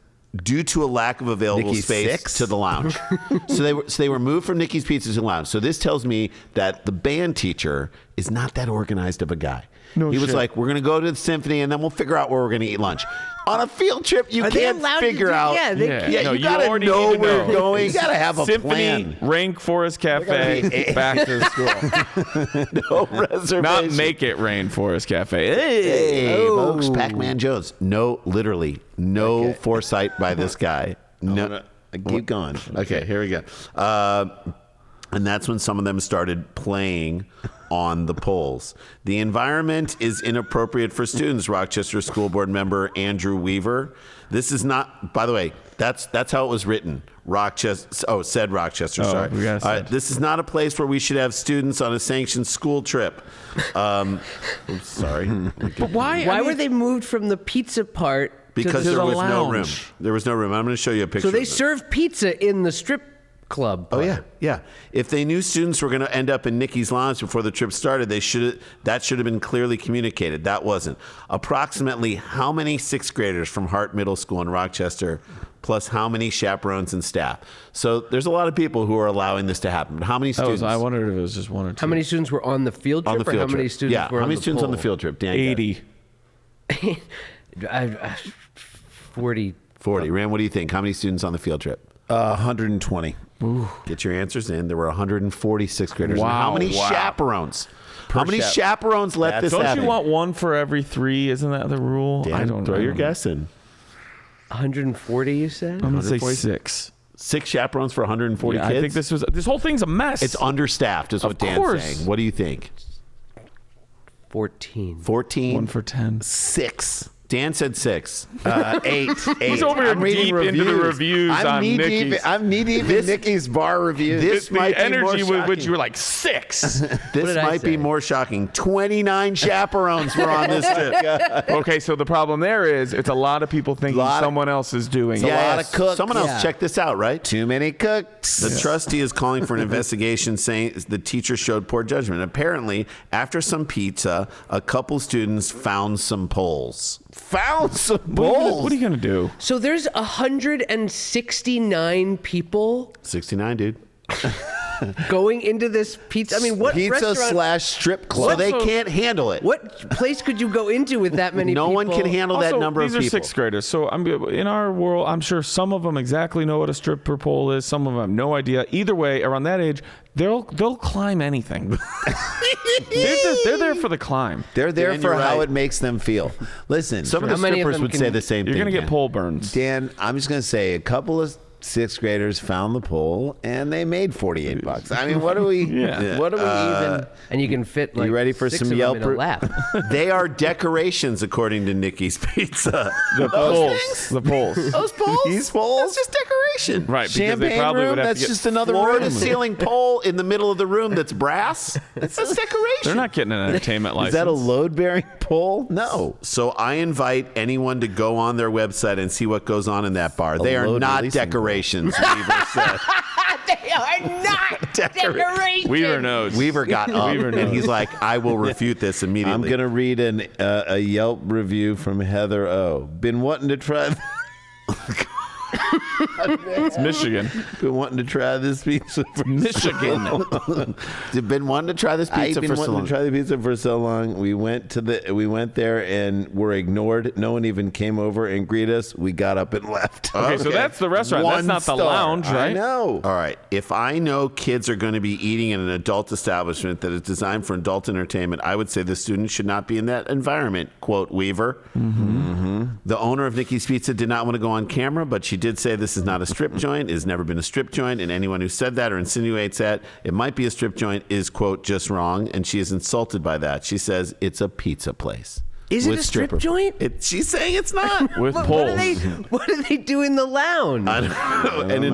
due to a lack of available Nikki space Six? to the lounge. so they were moved from Nikki's Pizza to the lounge. So this tells me that the band teacher is not that organized of a guy. No he was shit. like, we're going to go to the symphony and then we'll figure out where we're going to eat lunch. On a field trip, you Are they can't allowed to figure do- out. yeah, they Yeah, you got to already know need to where know. you're going. You got to have a Symphony, plan. Rainforest Cafe, back to school. No reservation. Not make it Rainforest Cafe. Hey. Hey, folks, Pac-Man Jones. No, literally, no foresight by this guy. No. Keep going. Okay, here we go. And that's when some of them started playing on the poles. The environment is inappropriate for students, Rochester School Board member Andrew Weaver. This is not, by the way, that's how it was written. Said Rochester, sorry. We got said. This is not a place where we should have students on a sanctioned school trip. Sorry. But why? Why were they moved from the pizza part Because to there the was no room. lounge? There was no room. I'm going to show you a picture. So they of it. serve pizza in the strip club part. Oh yeah. If they knew students were going to end up in Nikki's lounge before the trip started, that should have been clearly communicated. That wasn't. Approximately how many sixth graders from Hart Middle School in Rochester, plus how many chaperones and staff? So there's a lot of people who are allowing this to happen. But how many students? I wondered if it was just one or two. How many students were on the field trip? on the field or how trip? many students Yeah. were How on many the students on the pole? field trip? Dan, 80. 40. 40. Ram, what do you think? How many students on the field trip? 120. Get your answers in. There were 140 sixth graders. And Wow. how many Wow. chaperones? How many chaperones let this Don't happen? you want one for every 3? Isn't that the rule? Dan, I don't throw know. your guess in. 140, you said? I'm going to say 140. 6. 6 chaperones for 140 Yeah, kids? I think this whole thing's a mess. It's understaffed, is Of what Dan's course. saying. What do you think? 14. 14? 1 for 10. 6. Dan said 6. 8. He's over here I'm reading deep into the reviews I'm on knee Nikki's. deep. I'm knee deep in Nikki's bar reviews. This The might be more energy with which shocking. you were like 6. This did I might be say? more shocking. 29 chaperones were on this trip. Okay, so the problem there is it's a lot of people thinking Lot of- someone else is doing a it. lot of cooks. Someone else Yeah. check this out, right? Too many cooks. The trustee is calling for an investigation, saying the teacher showed poor judgment. Apparently, after some pizza, a couple students found some poles. Found some What are you going to do? So there's 169 people 69, dude. going into this pizza. I mean, what Pizza restaurant? / strip So club. they can't handle it. What place could you go into with that many No people? one can handle that Also, number of these are people. sixth graders. So in our world, I'm sure some of them exactly know what a stripper pole is. Some of them have no idea. Either way, around that age, they'll climb anything. they're there for the climb. They're there Dan, for you're how right. it makes them feel. Listen, Some of How the many of strippers them would can- say the same You're thing. going to get Dan. pole burns. Dan, I'm just going to say a couple of sixth graders found the pole and they made $48. I mean, what do we? Yeah. What do we even? And you can fit like You ready for 6 some of them Yelp in a lap. They are decorations, according to Nikki's Pizza. The poles. The poles. Those poles? These poles? That's just decoration. Right, because they Champagne probably room? would have That's to get just another Floor room. to ceiling pole in the middle of the room that's brass. That's decoration. They're not getting an entertainment license. Is that a load-bearing pole? No. So I invite anyone to go on their website and see what goes on in that bar. They are load not releasing decorations, Weaver said. They are not decorations. Weaver knows. Weaver got up Weaver and knows. he's like, I will refute this immediately. I'm going to read a Yelp review from Heather O. Been wanting to try It's Michigan. been wanting to try this pizza for Michigan. been wanting to try this I've pizza been for so wanting long. to try the pizza for so long. We went there and were ignored. No one even came over and greeted us. We got up and left. Okay, so that's the restaurant. That's One not the star. lounge, right? I know. All right. If I know kids are going to be eating in an adult establishment that is designed for adult entertainment, I would say the students should not be in that environment, quote Weaver. The owner of Nikki's Pizza did not want to go on camera, but she did say this is not a strip joint. It has never been a strip joint. And anyone who said that or insinuates that it might be a strip joint is, quote, just wrong. And she is insulted by that. She says it's a pizza place. Is it with a strip stripper- joint? She's saying it's not. With What poles. do they do in the lounge? I don't know. And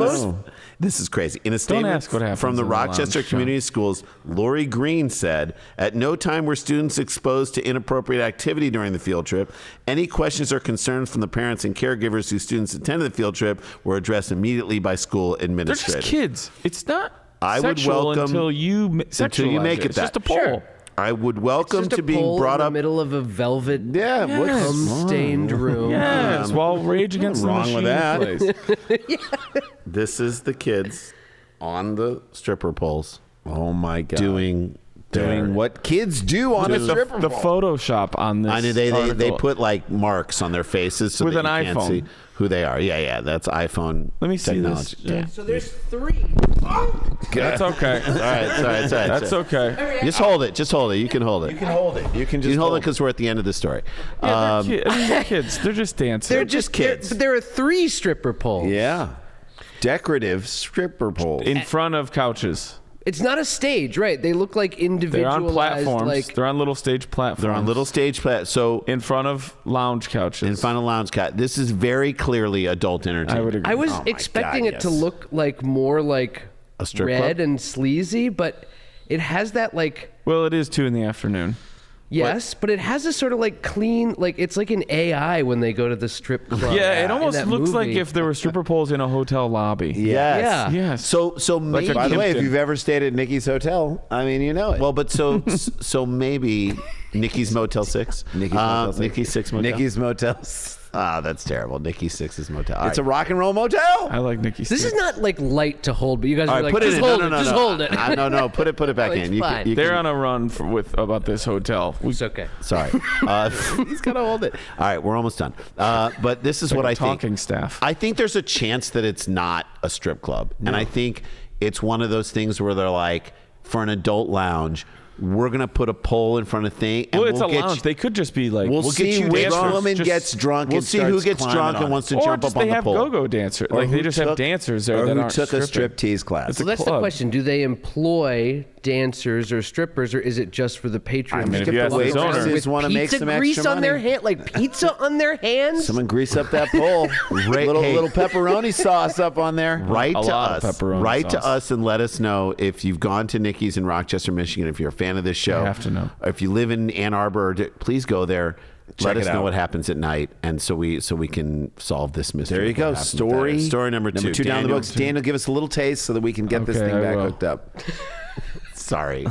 this is crazy. In a statement ask what happens from the in the Rochester lounge, Community Schools, Lori Green said, at no time were students exposed to inappropriate activity during the field trip. Any questions or concerns from the parents and caregivers whose students attended the field trip were addressed immediately by school They're administrators. just kids. It's not I would sexual welcome- until you make it It's that. just a pole. Sure. I would welcome Just a to being pole brought in up. the middle of a velvet, Yeah, what's cum-stained room. Yes, while Rage Against the wrong with Machine that. plays. This is the kids on the stripper poles Oh my God. doing what kids do on a stripper The pole. Photoshop on this I know they article. put like marks on their faces so With that an you can't iPhone. see who they are. Yeah, that's iPhone. Let me see technology. this. Yeah. So there's 3. That's okay. All right, sorry. That's okay. Just hold it. Just hold it. You can hold it. You can hold it. You can just hold it because we're at the end of the story. Yeah, they're kids. They're just dancing. They're just kids. But there are 3 stripper poles. Yeah. Decorative stripper poles. in front of couches. It's not a stage, right? They look like They're individualized. on platforms. Like, They're on little stage platforms. They're on little stage so in front of lounge couches. in front of lounge cat. This is very clearly adult entertainment. I would agree. I was Oh my expecting God, it to yes. look like more like A strip red club? and sleazy, but it has that like. Well, it is 2 in the afternoon. Yes, but it has a sort of like clean, like it's like an AI when they go to the strip club. Yeah, it in almost that looks like movie. if there were stripper poles in a hotel lobby. Yes. Yeah. Yes. So maybe. By the way, if Hampton. you've ever stayed at Nikki's Hotel, I mean, you know it. Well, but so maybe Nikki's Motel 6. Nikki's Motel 6. Nikki's 6 Motel. Nikki's Motels. Ah, that's terrible. Nikki's 6's Motel. All It's a right. rock and roll motel. I like Nikki. This is not like light to hold, but you guys All are right, like, put it just in. hold No, it, no, just no. hold it. No, put it back No, it's in. fine. They're on a run about this hotel. It's okay. Sorry. He's got to hold it. All right, we're almost done. But this is Like what a I think. talking staff. I think there's a chance that it's not a strip club. And I think it's one of those things where they're like, for an adult lounge, we're going to put a pole in front of thing. And Well, it's a get lounge. you- They could just be like, We'll See get you which dancers. woman Just- gets drunk. We'll and see who starts gets climbing drunk on and wants to or jump just up on they the have pole. go-go dancers. Or Like they who just have took- dancers there or that who aren't took a stripping. striptease class. So that's the club. question. Do they employ dancers or strippers, or is it just for the patrons? I mean, if If you the ask his owner, waitresses with want to make pizza some grease extra on their money, hand, like pizza on their hands. someone grease up that pole. Hey. little pepperoni sauce up on there. Write A to lot of us. pepperoni Write to sauce. us and let us know if you've gone to Nikki's in Rochester, Michigan. If you're a fan of this show, I have to know. If you live in Ann Arbor, please go there. Check Let us it know out. what happens at night, and so we can solve this mystery. There you of go. what happened with that. Story number two. Down the Daniel. books. Daniel, give us a little taste so that we can get this Okay, thing I back will. hooked up. Sorry.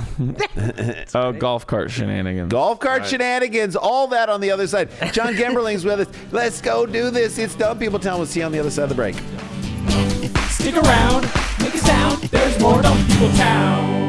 Oh, golf cart shenanigans. Golf cart shenanigans, all that on the other side. John Gemberling's with us. Let's go do this. It's Dumb People Town. We'll see you on the other side of the break. Stick around, make a sound. There's more Dumb People Town.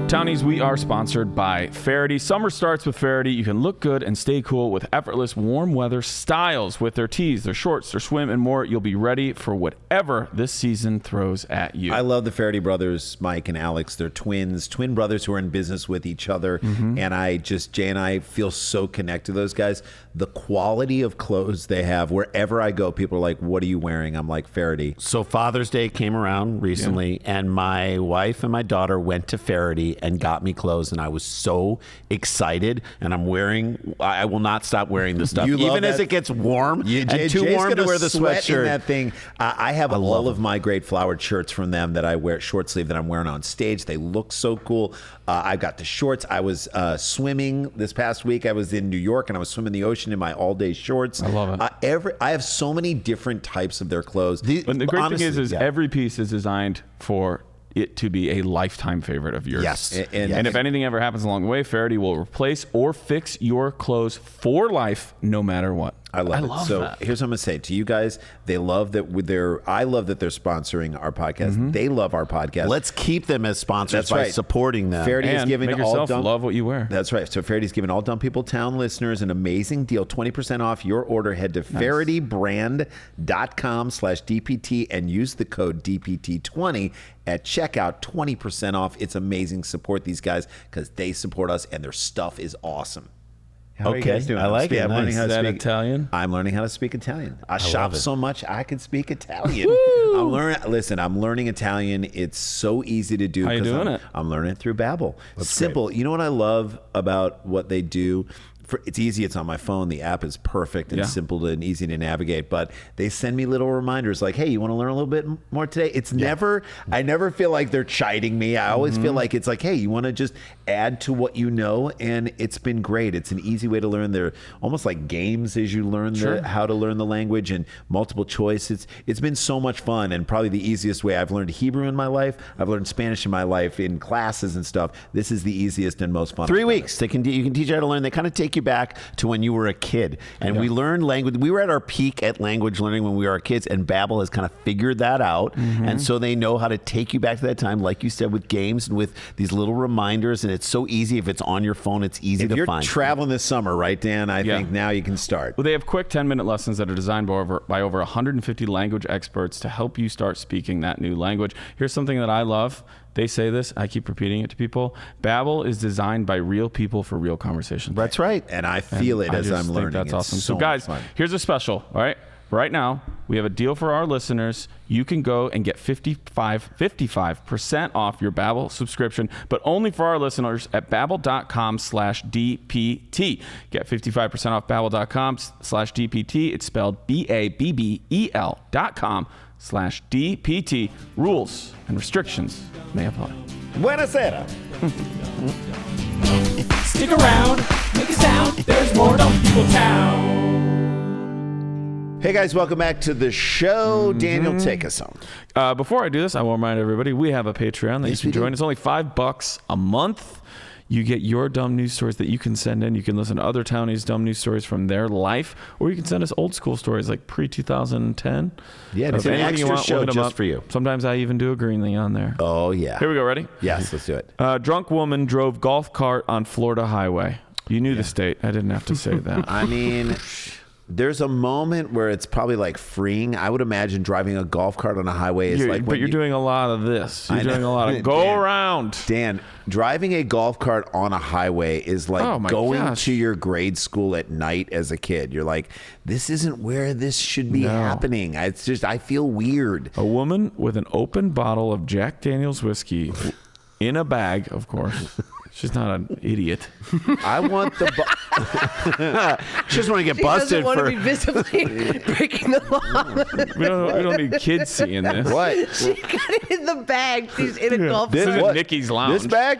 Townies, we are sponsored by Faraday. Summer starts with Faraday. You can look good and stay cool with effortless warm weather styles. With their tees, their shorts, their swim, and more, you'll be ready for whatever this season throws at you. I love the Faraday brothers, Mike and Alex. They're twin brothers who are in business with each other. And Jay and I feel so connected to those guys. The quality of clothes they have, wherever I go, people are like, what are you wearing? I'm like, Faraday. So Father's Day came around recently, and my wife and my daughter went to Faraday and got me clothes, and I was so excited. And I will not stop wearing this stuff, You love even as that? it gets warm and Jay's too warm to gonna wear the sweat in sweatshirt. that thing. I have all of my great flowered shirts from them that I wear short sleeve that I'm wearing on stage. They look so cool. I've got the shorts. I was swimming this past week. I was in New York and I was swimming the ocean in my all day shorts. I love it. I have so many different types of their clothes. But the great Honestly, thing is yeah. every piece is designed for it to be a lifetime favorite of yours. Yes. And if anything ever happens along the way, Faraday will replace or fix your clothes for life, no matter what. I love it. So here's what I'm gonna say to you guys: they love that I love that they're sponsoring our podcast. They love our podcast. Let's keep them as sponsors That's by right. supporting them. Faraday is And giving make all yourself dumb. love what you wear. That's right. So Faraday's giving all Dumb People Town listeners an amazing deal, 20% off your order. Head to FaradayBrand.com/DPT and use the code DPT20 at checkout. 20% off. It's amazing. Support these guys because they support us and their stuff is awesome. How are you Okay. guys doing? I like it. I'm learning Nice. how to Is that speak Italian? I'm learning how to speak Italian. I shop it. so much I can speak Italian. I'm learning Italian. It's so easy to do. How you 'cause doing I'm, it? I'm learning it through Babbel. Simple. You know what I love about what they do? It's easy. It's on my phone. The app is perfect and Yeah. simple and easy to navigate. But they send me little reminders like, "Hey, you want to learn a little bit more today?" I never feel like they're chiding me. I always feel like it's like, "Hey, you want to just add to what you know?" And it's been great. It's an easy way to learn. They're almost like games as you learn how to learn the language and multiple choice. It's been so much fun and probably the easiest way. I've learned Hebrew in my life. I've learned Spanish in my life in classes and stuff. This is the easiest and most fun. 3 weeks. You can teach you how to learn. They kind of take you back to when you were a kid. And we learned language. We were at our peak at language learning when we were kids, and Babbel has kind of figured that out. And so they know how to take you back to that time, like you said, with games and with these little reminders. And it's so easy. If it's on your phone, it's easy If to you're find. traveling this summer, right, Dan? I think now you can start. Well, they have quick 10-minute lessons that are designed by over 150 language experts to help you start speaking that new language. Here's something that I love. They say this. I keep repeating it to people. Babbel is designed by real people for real conversations. That's right. And I feel it I as just I'm think learning. That's It's awesome. so So, guys, much fun. here's a special. All right. right now, we have a deal for our listeners. You can go and get 55% off your Babbel subscription, but only for our listeners at babbel.com/DPT. Get 55% off babbel.com/DPT. It's spelled BABBEL.com/DPT. Rules and restrictions may apply. Buenasera. Stick around, make a sound. There's more Dumb People Town. Hey guys, welcome back to the show. Daniel, take us home. Before I do this, I will remind everybody we have a Patreon that you can join. It's only $5 a month. You get your dumb news stories that you can send in. You can listen to other townies' dumb news stories from their life, or you can send us old school stories like pre-2010. Yeah, it's an extra show just for you. Sometimes I even do a Greenlee on there. Oh, yeah. Here we go. Ready? Yes, let's do it. Drunk woman drove golf cart on Florida highway. You knew the state. I didn't have to say that. I mean, there's a moment where it's probably like freeing. I would imagine driving a golf cart on a highway is like But you're doing a lot of this. You're doing a lot of go around. Dan, driving a golf cart on a highway is like going to your grade school at night as a kid. You're like, this isn't where this should be happening. It's just, I feel weird. A woman with an open bottle of Jack Daniel's whiskey in a bag, of course. She's not an idiot. I want the... She just want to get busted doesn't want for... to be visibly breaking the law. We don't need kids seeing this. What? She got it in the bag. She's in a golf This cart. is Nikki's Lounge. This bag?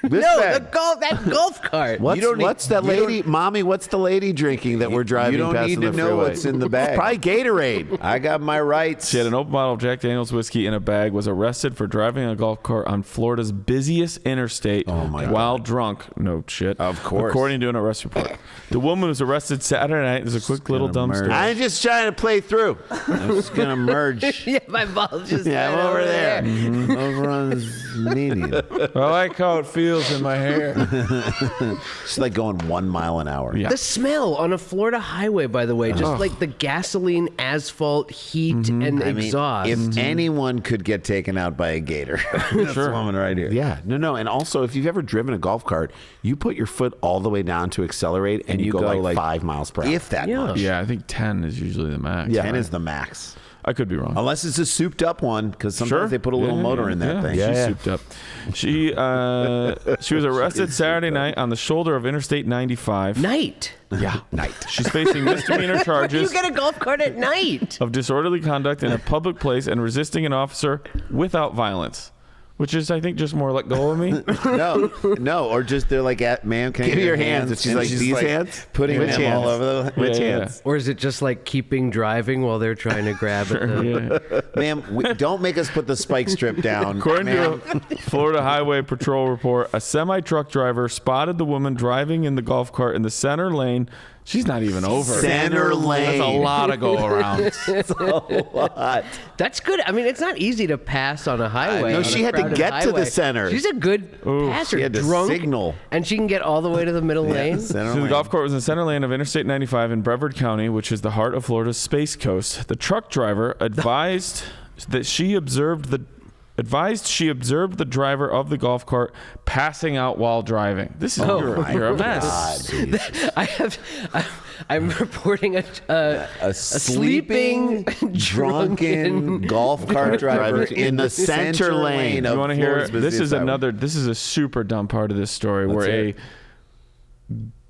This No, bag. that golf cart. What's that lady, Mommy? What's the lady drinking that we're driving You don't past need on the to know freeway? what's in the bag. Probably Gatorade. I got my rights. She had an open bottle of Jack Daniel's whiskey in a bag, was arrested for driving a golf cart on Florida's busiest interstate while drunk. No shit. Of course. According to an arrest report. The woman was arrested Saturday night. There's a quick little dumb story. I'm just trying to play through. I'm just going to merge. Yeah, my ball's just Yeah, right I'm over there. Mm-hmm. Over on this median. I like how it feels in my hair. It's like going 1 mile an hour. Yeah. The smell on a Florida highway, by the way, just like the gasoline, asphalt, heat, and exhaust. If anyone could get taken out by a gator, this woman right here. Yeah, no. And also, if you've ever driven a golf cart, you put your foot all the way down to accelerate, and you go like 5 miles per hour. If that much. Yeah, I think 10 is usually the max. Yeah, 10 is the max. I could be wrong. Unless it's a souped up one, because sometimes they put a little motor in that thing. She's souped up. She was arrested Saturday night on the shoulder of Interstate 95. Night. Yeah, night. She's facing misdemeanor charges You get a golf cart at night. of disorderly conduct in a public place and resisting an officer without violence. Which is, I think, just more let go of me. No, or just they're like, ma'am, can I Give get me your hands. And she's like, these hands? Putting Which them hands? all over the... Which Yeah. hands? Or is it just like keeping driving while they're trying to grab it? Ma'am, don't make us put the spike strip down. According to a Florida Highway Patrol report, a semi-truck driver spotted the woman driving in the golf cart in the center lane. She's not even over. Center lane. That's a lot of go-arounds. It's a lot. That's good. I mean, it's not easy to pass on a highway. No, on she a had to crowded get to the highway. center. She's a good passer. She had to drunk, signal. and she can get all the way to the middle lane. Center So the lane. golf cart was in the center lane of Interstate 95 in Brevard County, which is the heart of Florida's Space Coast. The truck driver advised she observed the driver of the golf cart passing out while driving. This is you're a mess. I'm reporting A sleeping, drunken golf cart driver in the center lane You of want to hear? Florida's This is busiest highway. This is a super dumb part of this story Let's where hear a it.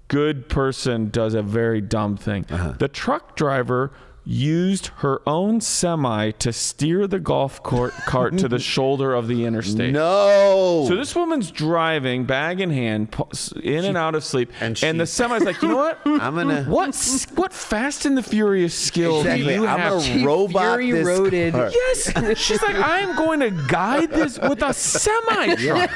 good person does a very dumb thing. The truck driver used her own semi to steer the golf cart to the shoulder of the interstate. No. So this woman's driving, bag in hand, in and out of sleep, and the semi's like, you know what? I'm gonna. What Fast and the Furious skill do Exactly. you I'm have? gonna robot Fury this roaded. car. Yes, she's like, I'm going to guide this with a semi truck.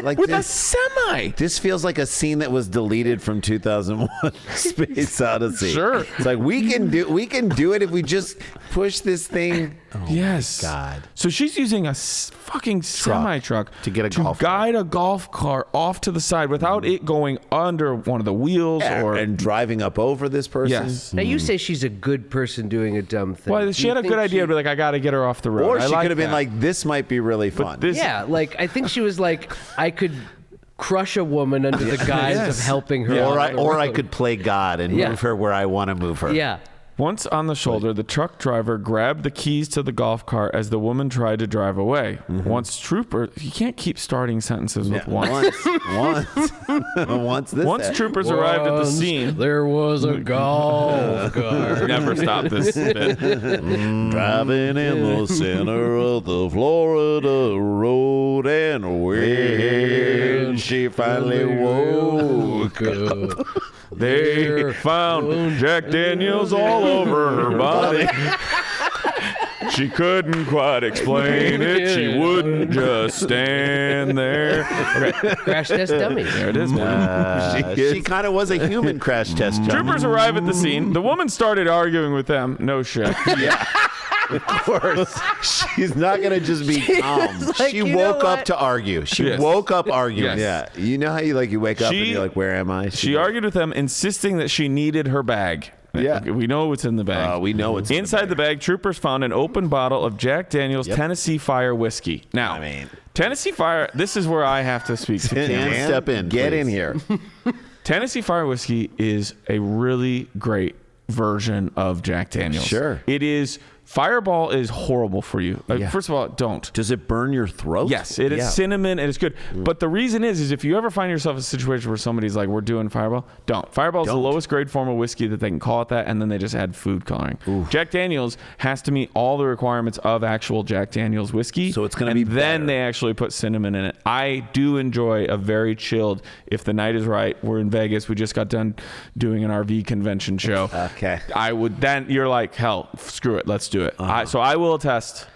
Like With a this, semi. this feels like a scene that was deleted from 2001: Space Odyssey. Sure. It's like we can do it if we just push this thing. Yes. God. So she's using a fucking semi truck to get a golf guide a golf cart off to the side without it going under one of the wheels or. And driving up over this person. Yes. Now you say she's a good person doing a dumb thing. Well, Do she you had a think good idea. But like, I got to get her off the road. Or I she like could have been that. like, this might be really fun. this- Yeah, like I think she was like, I could crush a woman under the guise of helping her. Yeah. off Or the I road. could play God and move her where I want to move her. Yeah. Once on the shoulder, the truck driver grabbed the keys to the golf cart as the woman tried to drive away. Once troopers, you can't keep starting sentences with once. Once troopers arrived at the scene, there was a golf cart. Never stop this bit. Driving in the center of the Florida road, and when she finally woke up, They found Jack Daniels all over her body. She couldn't quite explain it. She wouldn't just stand there. Okay. Crash test dummy. There it is, man. she kind of was a human crash test dummy. Troopers arrive at the scene. The woman started arguing with them. No shit. Yeah. Of course. She's not going to just be calm. Like, she woke up to argue. She woke up arguing. Yes. Yeah. You know how you wake up and you're like, where am I? She argued with them, insisting that she needed her bag. Yeah. We know what's in the bag. We know it's inside the bag. Troopers found an open bottle of Jack Daniel's Tennessee Fire whiskey. Now, Tennessee Fire, this is where I have to speak to Dan, step in. Get please. in here. Tennessee Fire whiskey is a really great version of Jack Daniel's. Sure. It is. Fireball is horrible for you. First of all, don't. Does it burn your throat? Yes, it is cinnamon and it's good. But the reason is if you ever find yourself in a situation where somebody's like, we're doing Fireball, don't. Fireball is the lowest grade form of whiskey that they can call it that, and then they just add food coloring. Jack Daniel's has to meet all the requirements of actual Jack Daniel's whiskey. So it's going to be then better. they actually put cinnamon in it. I do enjoy a very chilled, if the night is right, we're in Vegas, we just got done doing an RV convention show. Okay. I would then, you're like, hell, screw it, let's do it. So I will attest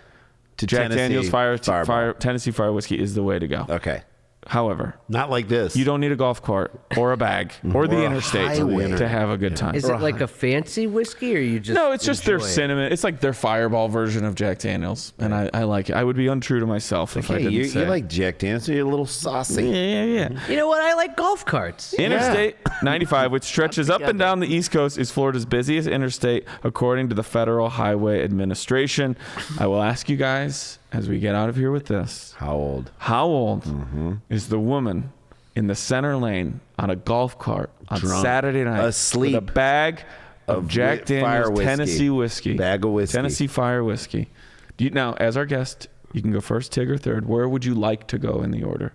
To Jack Tennessee Daniel's Fireball. Tennessee Fire whiskey is the way to go. Okay. However, Not like this. you don't need a golf cart or a bag or the a interstate highway. to have a good time. Is it like a fancy whiskey, or you just No, it's just their enjoy it? cinnamon. It's like their Fireball version of Jack Daniels, and I like it. I would be untrue to myself if I Hey, didn't you say. like Jack Daniels, so you're a little saucy. Yeah. You know what? I like golf carts. Interstate 95, which stretches up and down the East Coast, is Florida's busiest interstate, according to the Federal Highway Administration. I will ask you guys, as we get out of here with this, How old? how old is the woman in the center lane on a golf cart on Drunk. Saturday night Asleep. with a bag of Jack Fire Daniels whiskey. Tennessee whiskey? Bag of whiskey. Tennessee Fire whiskey. Now, as our guest, you can go first, Tig, or third. Where would you like to go in the order?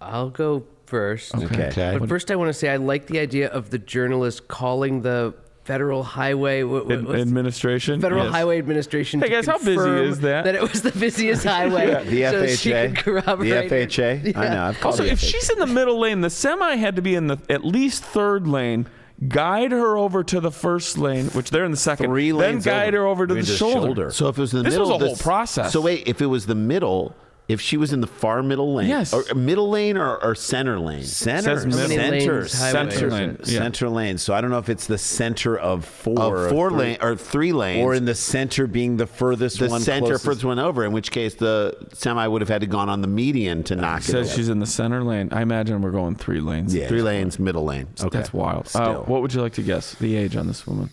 I'll go first. Okay. But first, I want to say I like the idea of the journalist calling the Federal Highway Administration? Federal Yes. Highway Administration. Hey, to guys, how busy confirm is that? That it was the busiest highway. The so FHA. she can corroborate. The FHA. I know. I've called Also, the if FHA. she's in the middle lane, the semi had to be in the at least third lane. Guide her over to the first lane, which they're in the second. Three then lanes guide over. her over to Maybe the just shoulder. So if it was in the This middle, was a whole process. So wait, if it was the middle, if she was in the far middle lane, Yes. or middle lane or center lane, Center. Says middle. How many Center. lanes highway Center is lane. it? Yeah. Center lane. So I don't know if it's the center of four. of four three, lane or three lanes, or in the center being the furthest the one. center closest. first one over. In which case, the semi would have had to gone on the median to knock it. Says over. she's in the center lane. I imagine we're going three lanes. Yeah. Three lanes, middle lane. Okay, That's wild. Still. What would you like to guess? The age on this woman?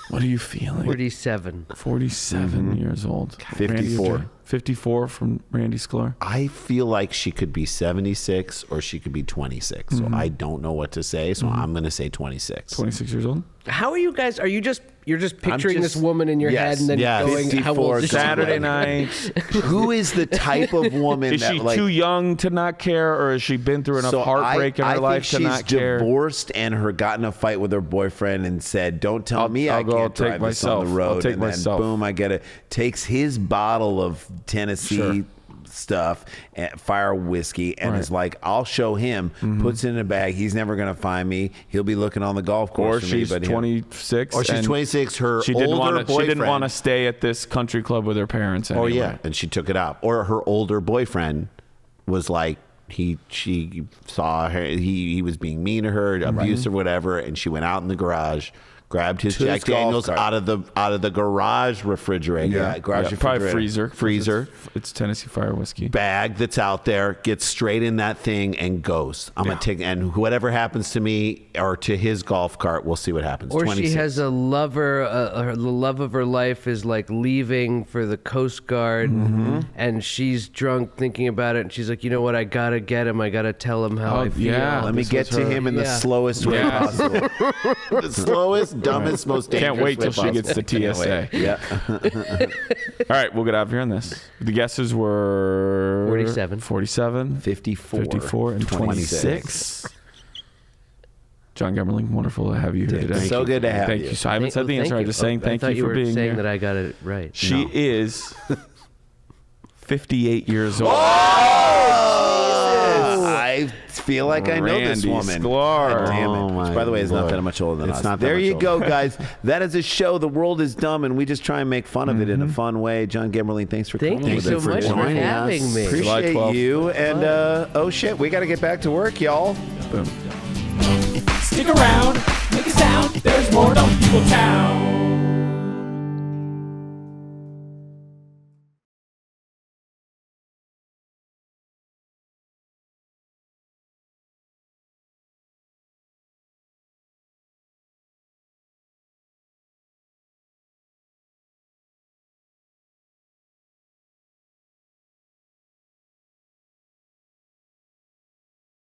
What are you feeling? 47. 47 years old. 54. Randy, 54 from Randy Sklar. I feel like she could be 76 or she could be 26. So I don't know what to say. So I'm going to say 26. 26 years old. How are you guys? Are you just picturing just- this woman in your yes, head and then yes. going, how old 54 is she? Saturday night. Who is the type of woman Is that she like? too young to not care, or has she been through enough So heartbreak in her life to think not she's care? divorced and her got in a fight with her boyfriend and said, "Don't tell me I'll I go, I'll can't take drive this on myself. the I'll road." take and myself. then boom, I get it. Takes his bottle of Tennessee Sure. stuff, fire whiskey, and Right. is like, "I'll show him." Puts it in a bag. He's never gonna find me. He'll be looking on the golf Or course for me, she's but him. 26. Or she's and 26. Her She didn't older want to. She didn't boyfriend- want to stay at this country club with her parents. Oh Anyway. yeah, and she took it out. Or her older boyfriend was like she saw her. He was being mean to her, abusive, whatever, and she went out in the garage, grabbed his To his Jack Daniels golf cart. out of the garage refrigerator. Yeah, garage Probably refrigerator. freezer. It's Tennessee Fire whiskey. Bag that's out there, gets straight in that thing and goes. I'm gonna take, and whatever happens to me or to his golf cart, we'll see what happens. Or 26. she has a lover, the love of her life is like leaving for the Coast Guard, and she's drunk thinking about it, and she's like, you know what, I gotta get him. I gotta tell him how I feel. yeah. Let me This get was to her- him in the Yeah. slowest way Yeah. possible. The slowest, dumbest, most dangerous Can't wait way till she gets possible. to TSA. Yeah. All right, we'll get out of here on this. The guesses were 47. 54, and 26. John Gemberling, wonderful to have you here today. So good to have Thank you. you. So I haven't said the Thank answer. I'm you. just saying thank I thought you for were being saying here. that I got it right. She is 58 years old. I feel like I know this Randy woman. Sklar. God damn it. Oh, my Which, by the way, is not Lord. that much older than It's us. not that There much you older. go, guys. That is a show. The world is dumb, and we just try and make fun of it in a fun way. John Gemberling, thanks for Thank coming. you so much for joining having us. me. July Appreciate 12th. you. And oh shit, we got to get back to work, y'all. Boom. Stick around, make a sound. There's more Dumb People Town.